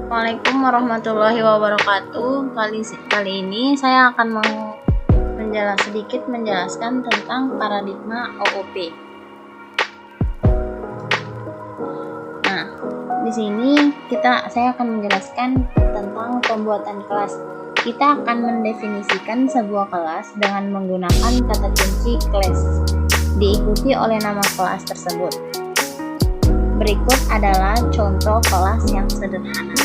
Assalamualaikum warahmatullahi wabarakatuh. Kali ini saya akan sedikit menjelaskan tentang paradigma OOP. Nah, di sini saya akan menjelaskan tentang pembuatan kelas. Kita akan mendefinisikan sebuah kelas dengan menggunakan kata kunci class, diikuti oleh nama kelas tersebut. Berikut adalah contoh kelas yang sederhana.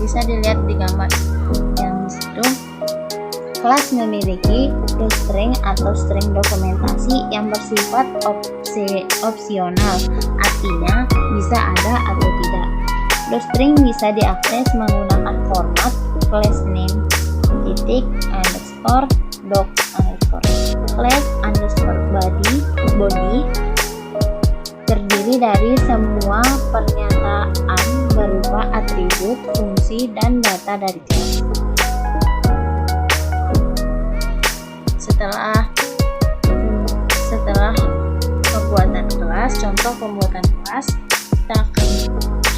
Bisa dilihat di gambar yang di situ. Kelas memiliki toString atau string dokumentasi yang bersifat opsional, artinya bisa ada atau tidak. toString bisa diakses menggunakan format class name _doc_class _body terdiri dari semua pernyataan berupa atribut, fungsi, dan data dari kelas. Setelah pembuatan kelas, contoh pembuatan kelas, kita akan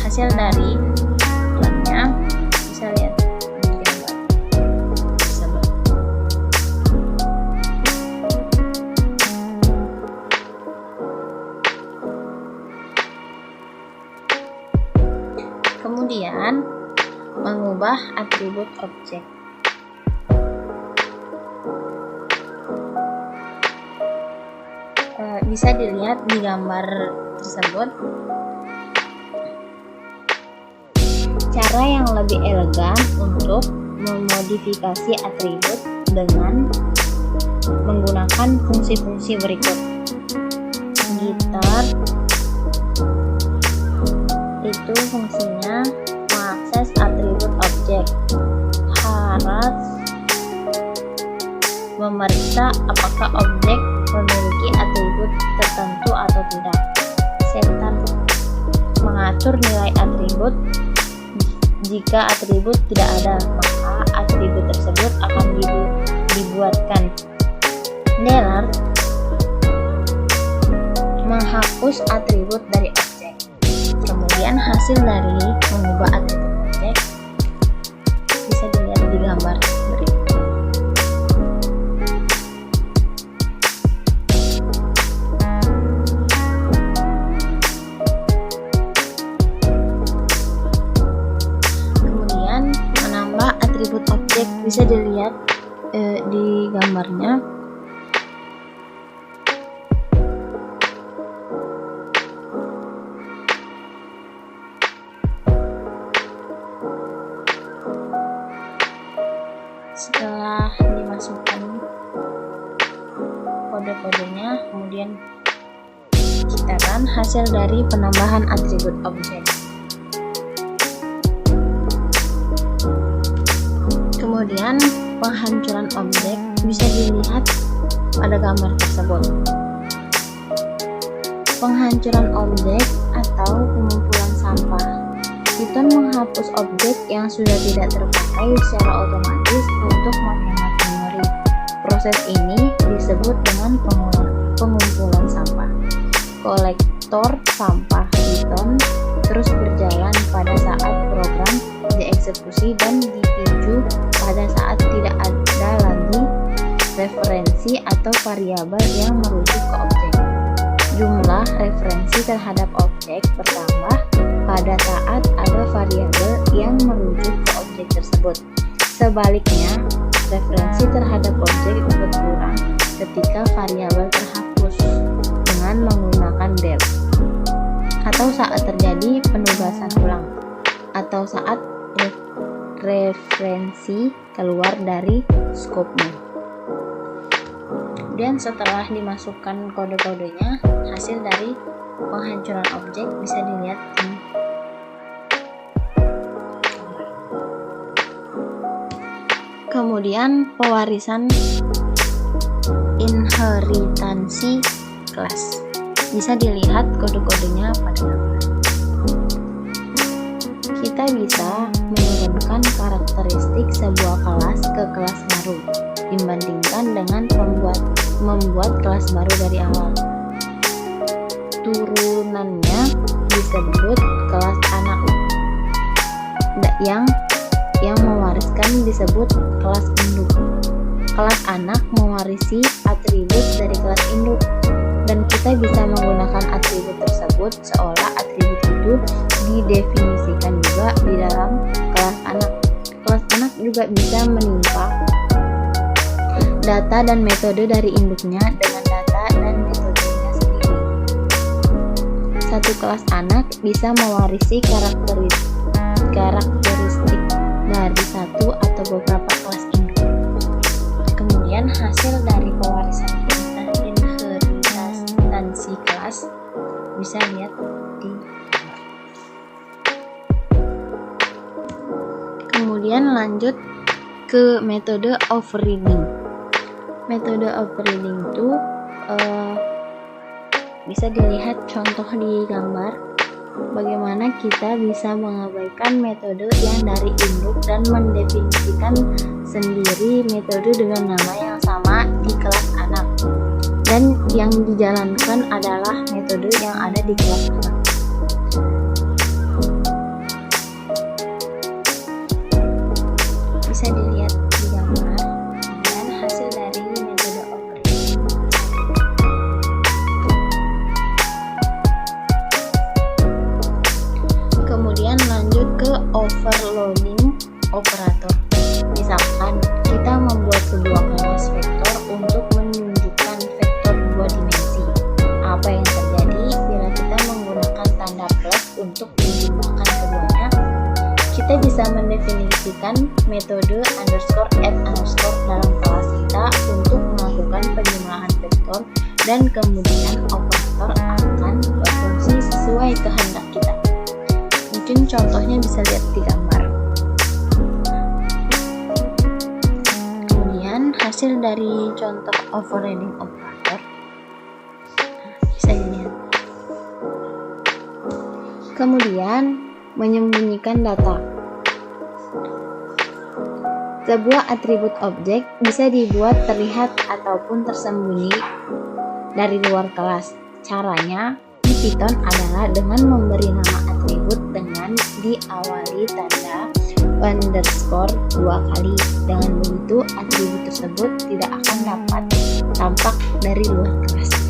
hasil dari kelasnya bisa lihat di gambar tersebut. Kemudian mengubah atribut objek. Bisa dilihat di gambar tersebut. Cara yang lebih elegan untuk memodifikasi atribut dengan menggunakan fungsi-fungsi berikut. Gitar itu fungsinya mengakses atribut objek. Harus memeriksa apakah objek memiliki atribut tertentu atau tidak. Setter mengatur nilai atribut. Jika atribut tidak ada, maka atribut tersebut akan dibuatkan. Delete menghapus atribut dari objek. Kemudian hasil dari mengubah atribut objek bisa dilihat di gambar berikut. Kemudian menambah atribut objek bisa dilihat di gambarnya. Setelah dimasukkan kode-kodenya, kemudian ciptakan hasil dari penambahan atribut objek. Kemudian penghancuran objek bisa dilihat pada gambar tersebut. Penghancuran objek atau pengumpulan sampah. Python menghapus objek yang sudah tidak terpakai secara otomatis untuk menghemat memori. Proses ini disebut dengan pengumpulan sampah. Kolektor sampah Python terus berjalan pada saat program dieksekusi dan dipicu pada saat tidak ada lagi referensi atau variabel yang merujuk ke objek. Jumlah referensi terhadap objek bertambah pada saat ada variabel yang merujuk ke objek tersebut. Sebaliknya, referensi terhadap objek berkurang ketika variabel terhapus dengan menggunakan del, atau saat terjadi penugasan ulang, atau saat referensi keluar dari skopnya. Dan setelah dimasukkan kode-kodenya, hasil dari penghancuran objek bisa dilihat di kemudian pewarisan inheritansi kelas. Bisa dilihat kode-kodenya pada gambar. Kita bisa menurunkan karakteristik sebuah kelas ke kelas baru dibandingkan dengan membuat kelas baru dari awal. Turunannya disebut kelas yang mewariskan disebut kelas induk. Kelas anak mewarisi atribut dari kelas induk, dan kita bisa menggunakan atribut tersebut seolah atribut itu didefinisikan juga di dalam kelas anak. Kelas anak juga bisa menimpa data dan metode dari induknya dengan data dan metodenya sendiri. Satu kelas anak bisa mewarisi karakteristik dari satu atau beberapa kelas induk. Kemudian hasil dari pewarisan inheritasi kelas bisa lihat di. Kemudian lanjut ke metode overriding. Metode overriding itu bisa dilihat contoh di gambar bagaimana kita bisa mengabaikan metode yang dari induk dan mendefinisikan sendiri metode dengan nama yang sama di kelas anak, dan yang dijalankan adalah metode yang ada di kelas anak. Bisa dilihat di gambar dan hasil dari metode overriding. Kemudian lanjut ke overloading operator. Misalkan kita membuat sebuah kelas vektor untuk menunjukkan vektor dua dimensi. Apa yang terjadi bila kita menggunakan tanda plus untuk menjumlahkan keduanya? Kita bisa mendefinisikan metode _add_ dalam kelas kita untuk melakukan penjumlahan vektor, dan kemudian operator akan berfungsi sesuai kehendak kita. Mungkin contohnya bisa lihat di gambar. Kemudian hasil dari contoh overriding operator bisa dilihat. Kemudian menyembunyikan data. Sebuah atribut objek bisa dibuat terlihat ataupun tersembunyi dari luar kelas. Caranya di Python adalah dengan memberi nama atribut dengan diawali tanda underscore 2 kali. Dengan begitu atribut tersebut tidak akan dapat tampak dari luar kelas.